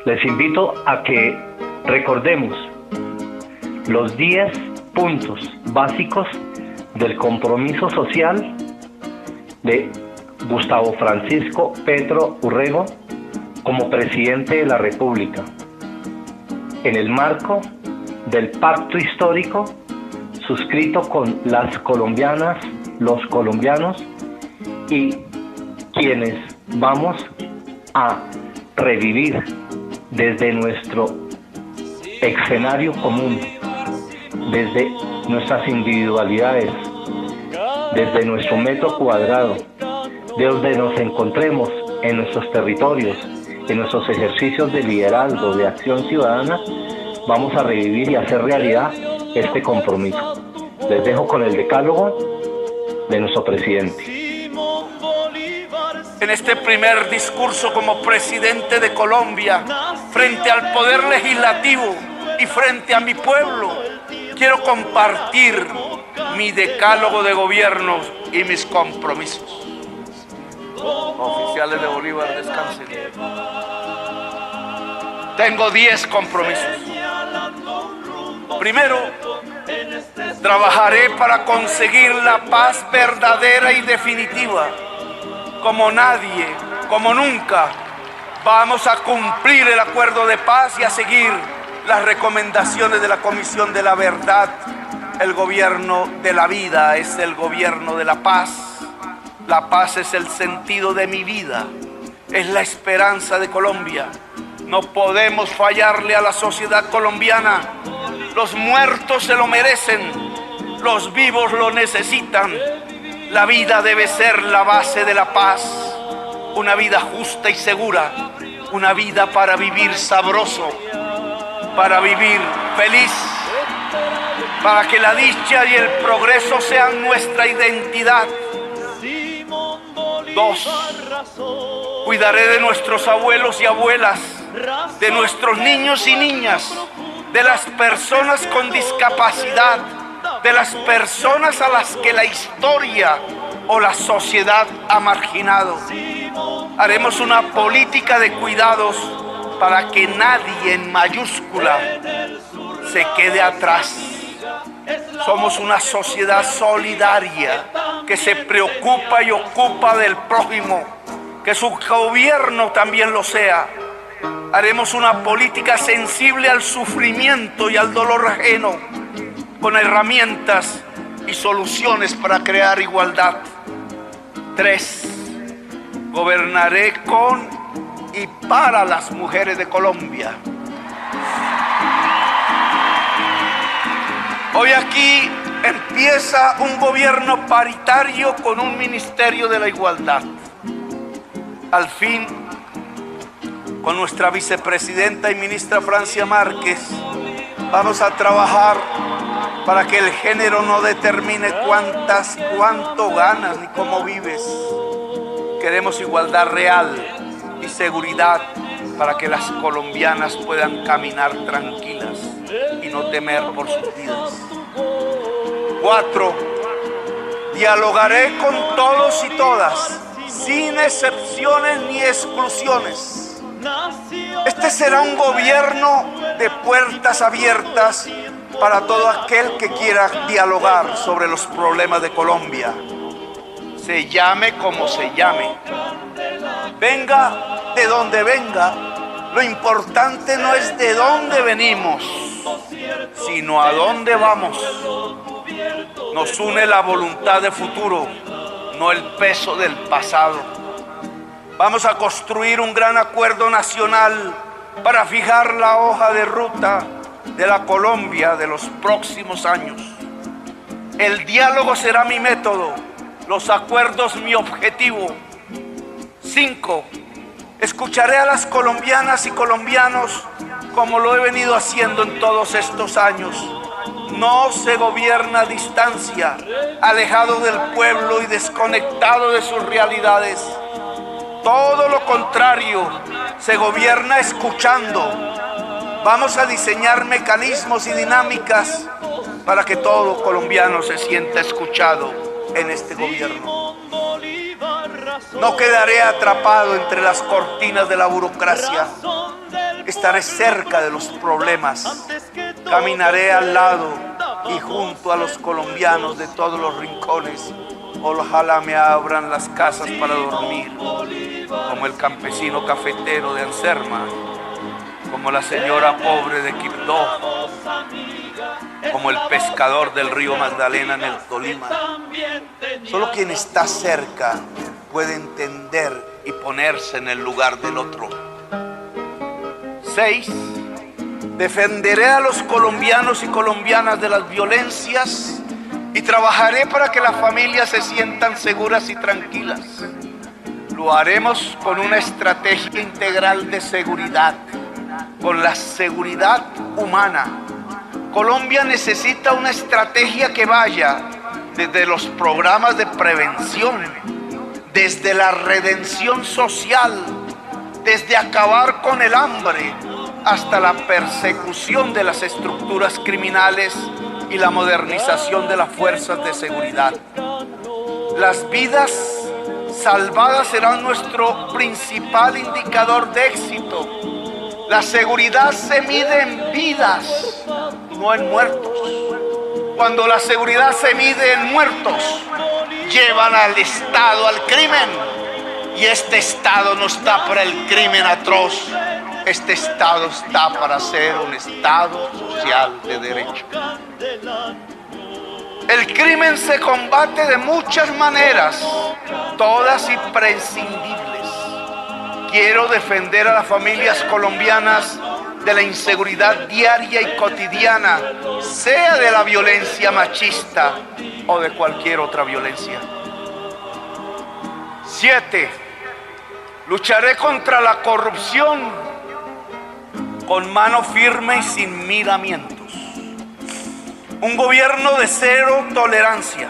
Les invito a que recordemos los 10 puntos básicos del compromiso social de Gustavo Francisco Petro Urrego como presidente de la República, en el marco del pacto histórico suscrito con las colombianas, los colombianos y quienes vamos a revivir desde nuestro escenario común, desde nuestras individualidades, desde nuestro metro cuadrado, de donde nos encontremos en nuestros territorios, en nuestros ejercicios de liderazgo, de acción ciudadana, vamos a revivir y hacer realidad este compromiso. Les dejo con el decálogo de nuestro presidente. En este primer discurso como presidente de Colombia, frente al Poder Legislativo y frente a mi pueblo, quiero compartir mi decálogo de gobierno y mis compromisos. Oficiales de Bolívar, descansen. Tengo 10 compromisos. Primero, trabajaré para conseguir la paz verdadera y definitiva. Como nadie, como nunca, vamos a cumplir el acuerdo de paz y a seguir las recomendaciones de la Comisión de la Verdad. El gobierno de la vida es el gobierno de la paz. La paz es el sentido de mi vida, es la esperanza de Colombia. No podemos fallarle a la sociedad colombiana. Los muertos se lo merecen, los vivos lo necesitan. La vida debe ser la base de la paz, una vida justa y segura, una vida para vivir sabroso, para vivir feliz, para que la dicha y el progreso sean nuestra identidad. 2. Cuidaré de nuestros abuelos y abuelas, de nuestros niños y niñas, de las personas con discapacidad, de las personas a las que la historia o la sociedad ha marginado. Haremos una política de cuidados para que nadie en mayúscula se quede atrás. Somos una sociedad solidaria que se preocupa y ocupa del prójimo, que su gobierno también lo sea. Haremos una política sensible al sufrimiento y al dolor ajeno, con herramientas y soluciones para crear igualdad. 3. Gobernaré con y para las mujeres de Colombia. Hoy aquí empieza un gobierno paritario con un ministerio de la igualdad. Al fin, con nuestra vicepresidenta y ministra Francia Márquez, vamos a trabajar para que el género no determine cuánto ganas ni cómo vives. Queremos igualdad real y seguridad para que las colombianas puedan caminar tranquilas y no temer por sus vidas. 4. Dialogaré con todos y todas, sin excepciones ni exclusiones. Este será un gobierno de puertas abiertas para todo aquel que quiera dialogar sobre los problemas de Colombia. Se llame como se llame, venga de donde venga, lo importante no es de dónde venimos, sino a dónde vamos. Nos une la voluntad de futuro, no el peso del pasado. Vamos a construir un gran acuerdo nacional para fijar la hoja de ruta de la Colombia de los próximos años. El diálogo será mi método, los acuerdos mi objetivo. 5. Escucharé a las colombianas y colombianos como lo he venido haciendo en todos estos años. No se gobierna a distancia, alejado del pueblo y desconectado de sus realidades. Todo lo contrario, se gobierna escuchando. Vamos a diseñar mecanismos y dinámicas para que todo colombiano se sienta escuchado en este gobierno. No quedaré atrapado entre las cortinas de la burocracia. Estaré cerca de los problemas. Caminaré al lado y junto a los colombianos de todos los rincones. Ojalá me abran las casas para dormir, como el campesino cafetero de Anserma, como la señora pobre de Quibdó, como el pescador del río Magdalena en el Tolima. Solo quien está cerca puede entender y ponerse en el lugar del otro. 6. Defenderé a los colombianos y colombianas de las violencias y trabajaré para que las familias se sientan seguras y tranquilas. Lo haremos con una estrategia integral de seguridad, con la seguridad humana. Colombia necesita una estrategia que vaya desde los programas de prevención, desde la redención social, desde acabar con el hambre, hasta la persecución de las estructuras criminales y la modernización de las fuerzas de seguridad. Las vidas salvadas serán nuestro principal indicador de éxito. La seguridad se mide en vidas, no en muertos. Cuando la seguridad se mide en muertos, llevan al Estado al crimen. Y este Estado no está para el crimen atroz. Este Estado está para ser un Estado social de derecho. El crimen se combate de muchas maneras, todas imprescindibles. Quiero defender a las familias colombianas de la inseguridad diaria y cotidiana, sea de la violencia machista o de cualquier otra violencia. 7. Lucharé contra la corrupción con mano firme y sin miramientos. Un gobierno de cero tolerancia.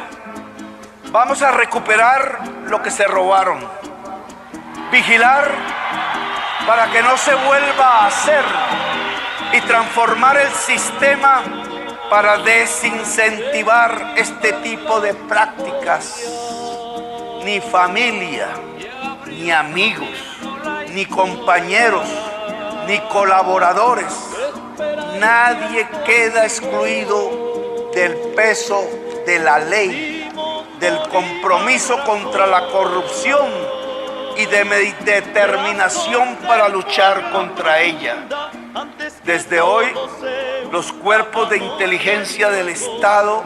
Vamos a recuperar lo que se robaron. Vigilar para que no se vuelva a hacer y transformar el sistema para desincentivar este tipo de prácticas. Ni familia, ni amigos, ni compañeros, ni colaboradores. Nadie queda excluido del peso de la ley, del compromiso contra la corrupción y de mi determinación para luchar contra ella. Desde hoy, los cuerpos de inteligencia del Estado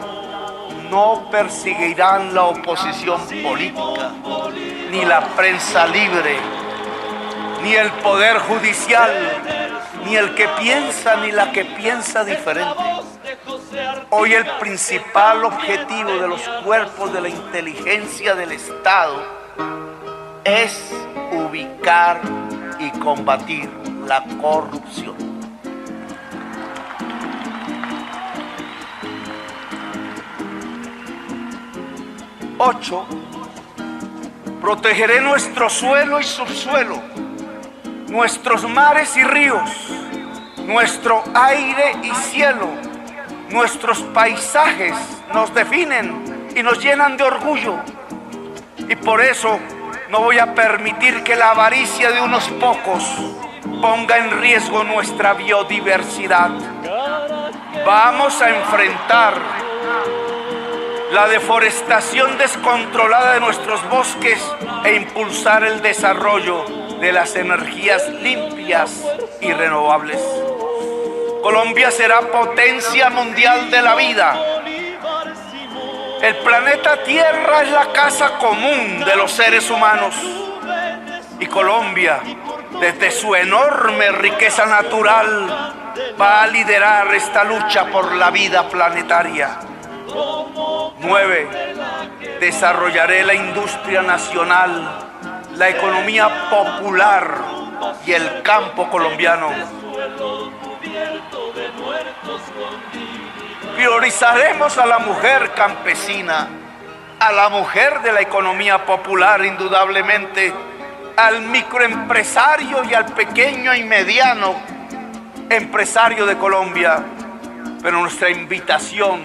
no perseguirán la oposición política, ni la prensa libre, ni el poder judicial, ni el que piensa ni la que piensa diferente. Hoy el principal objetivo de los cuerpos de la inteligencia del Estado es ubicar y combatir la corrupción. Ocho, protegeré nuestro suelo y subsuelo, nuestros mares y ríos, nuestro aire y cielo. Nuestros paisajes nos definen y nos llenan de orgullo. Y por eso no voy a permitir que la avaricia de unos pocos ponga en riesgo nuestra biodiversidad. Vamos a enfrentar la deforestación descontrolada de nuestros bosques e impulsar el desarrollo de las energías limpias y renovables. Colombia será potencia mundial de la vida. El planeta Tierra es la casa común de los seres humanos. Y Colombia, desde su enorme riqueza natural, va a liderar esta lucha por la vida planetaria. 9. Desarrollaré la industria nacional, la economía popular y el campo colombiano. Priorizaremos a la mujer campesina, a la mujer de la economía popular indudablemente, al microempresario y al pequeño y mediano empresario de Colombia. Pero nuestra invitación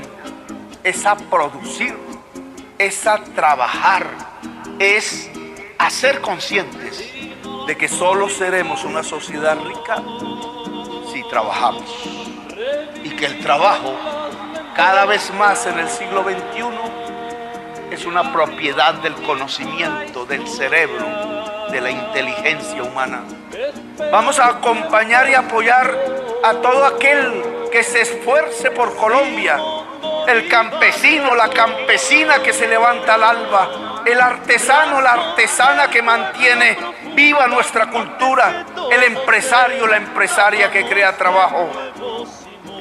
es a producir, es a trabajar, es a ser conscientes de que solo seremos una sociedad rica si trabajamos. Y que el trabajo, cada vez más en el siglo XXI, es una propiedad del conocimiento, del cerebro, de la inteligencia humana. Vamos a acompañar y apoyar a todo aquel que se esfuerce por Colombia. El campesino, la campesina que se levanta al alba, el artesano, la artesana que mantiene viva nuestra cultura, el empresario, la empresaria que crea trabajo,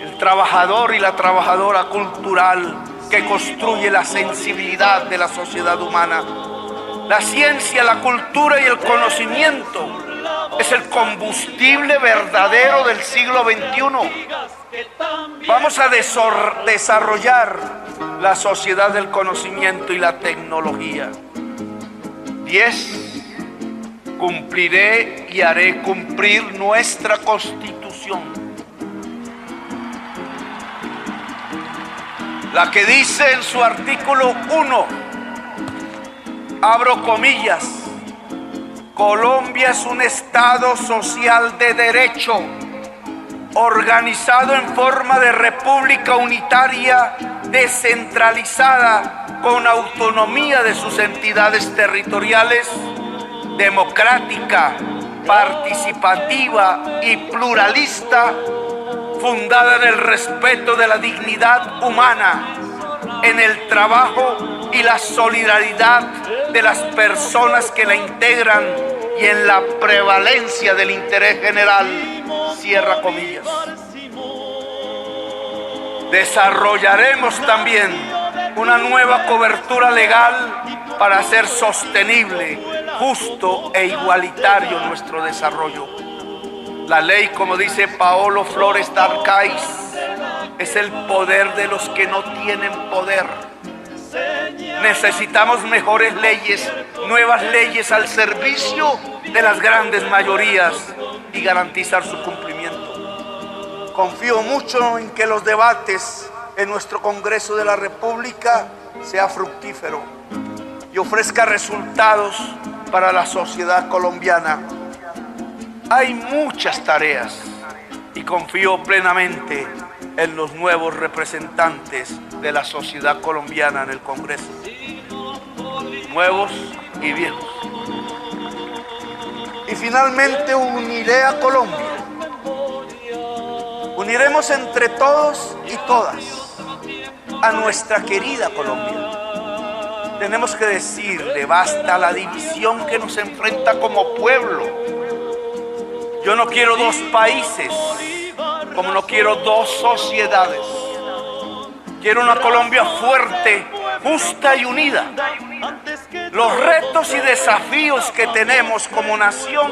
el trabajador y la trabajadora cultural que construye la sensibilidad de la sociedad humana. La ciencia, la cultura y el conocimiento es el combustible verdadero del siglo XXI. Vamos a desarrollar la sociedad del conocimiento y la tecnología. 10. Cumpliré y haré cumplir nuestra Constitución. La que dice en su artículo 1, abro comillas, Colombia es un Estado social de derecho organizado en forma de república unitaria, descentralizada, con autonomía de sus entidades territoriales, democrática, participativa y pluralista, fundada en el respeto de la dignidad humana, en el trabajo y la solidaridad de las personas que la integran y en la prevalencia del interés general, cierra comillas. Desarrollaremos también una nueva cobertura legal para hacer sostenible, justo e igualitario nuestro desarrollo. La ley, como dice Paolo Flores d'Arcais, es el poder de los que no tienen poder. Necesitamos mejores leyes, nuevas leyes al servicio de las grandes mayorías y garantizar su cumplimiento. Confío mucho en que los debates en nuestro Congreso de la República sea fructífero y ofrezca resultados para la sociedad colombiana. Hay muchas tareas y confío plenamente en los nuevos representantes de la sociedad colombiana en el Congreso, nuevos y viejos. Y finalmente uniré a Colombia. Uniremos entre todos y todas a nuestra querida Colombia. Tenemos que decirle basta a la división que nos enfrenta como pueblo. Yo no quiero dos países, como no quiero dos sociedades. Quiero una Colombia fuerte, justa y unida. Los retos y desafíos que tenemos como nación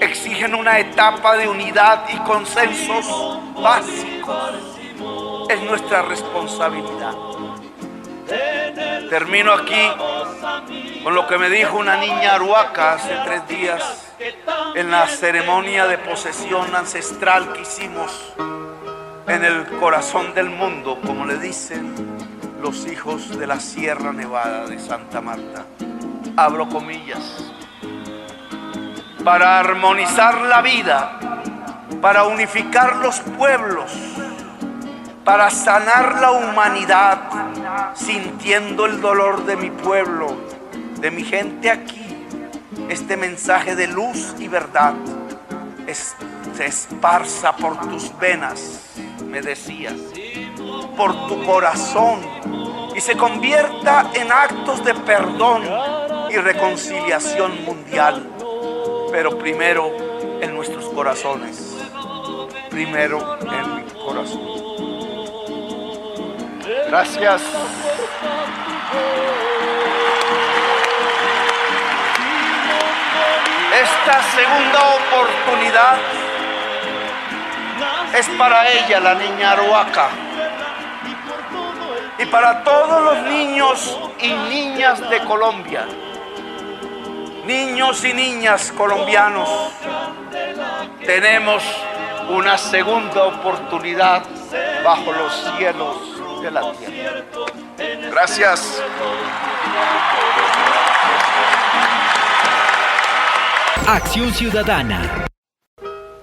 exigen una etapa de unidad y consensos básicos. Es nuestra responsabilidad. Termino aquí con lo que me dijo una niña aruaca hace 3 días en la ceremonia de posesión ancestral que hicimos en el corazón del mundo, como le dicen los hijos de la Sierra Nevada de Santa Marta. Abro comillas. Para armonizar la vida, para unificar los pueblos, para sanar la humanidad, sintiendo el dolor de mi pueblo, de mi gente aquí, este mensaje de luz y verdad se esparza por tus venas, me decías, por tu corazón, y se convierta en actos de perdón y reconciliación mundial, pero primero en nuestros corazones, primero en mi corazón. Gracias. Esta segunda oportunidad es para ella, la niña aruaca, y para todos los niños y niñas de Colombia, niños y niñas colombianos. Tenemos una segunda oportunidad bajo los cielos de la tierra. Gracias. Acción Ciudadana.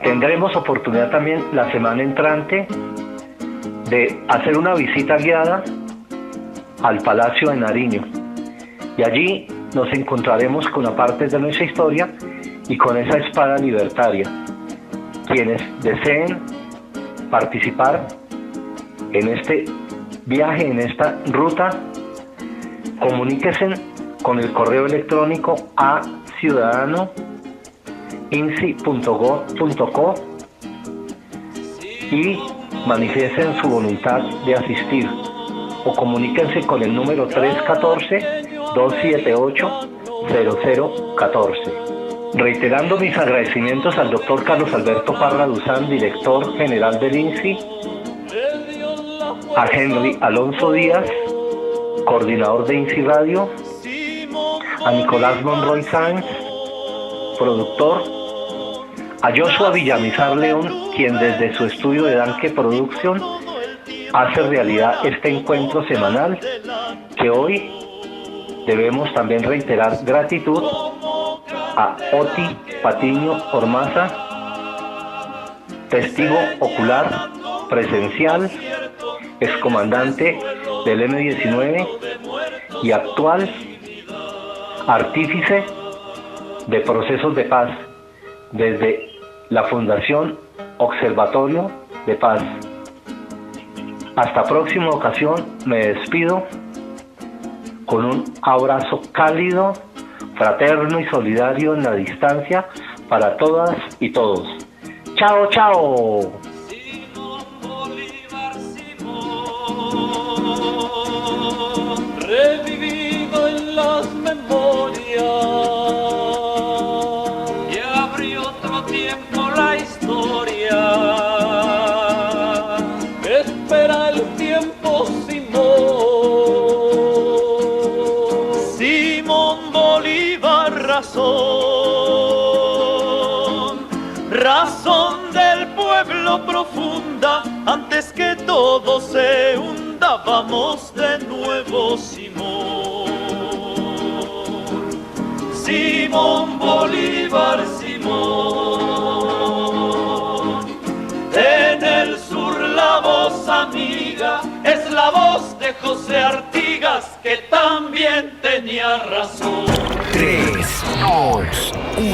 Tendremos oportunidad también la semana entrante de hacer una visita guiada al Palacio de Nariño. Y allí nos encontraremos con una parte de nuestra historia y con esa espada libertaria. Quienes deseen participar en este viaje, en esta ruta, comuníquense con el correo electrónico a ciudadano@insi.gov.co y manifiesten su voluntad de asistir, o comuníquense con el número 314-278-0014. Reiterando mis agradecimientos al doctor Carlos Alberto Parra Duzán, director general del INSI, a Henry Alonso Díaz, coordinador de INSI Radio, a Nicolás Monroy Sáenz, productor, a Joshua Villamizar León, quien desde su estudio de Danke Production hace realidad este encuentro semanal, que hoy debemos también reiterar gratitud a Oti Patiño Ormaza, testigo ocular, presencial, excomandante del M-19 y actual artífice de procesos de paz desde la Fundación Observatorio de Paz. Hasta próxima ocasión, me despido con un abrazo cálido, fraterno y solidario en la distancia para todas y todos. ¡Chao, chao! Revivido en las memorias, y abrió otro tiempo la historia. Espera el tiempo, Simón Bolívar, razón del pueblo profunda, antes que todo se hunda, vamos de nuevo, Simón Bolívar, Simón. En el sur la voz amiga es la voz de José Artigas, que también tenía razón. 3, 2, 1.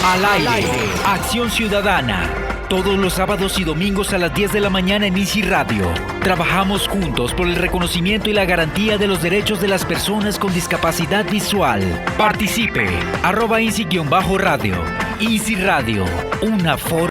Al aire. Acción Ciudadana. Todos los sábados y domingos a las 10 de la mañana en ICI Radio. Trabajamos juntos por el reconocimiento y la garantía de los derechos de las personas con discapacidad visual. Participe. @ICI-radio. ICI Radio. Una forma.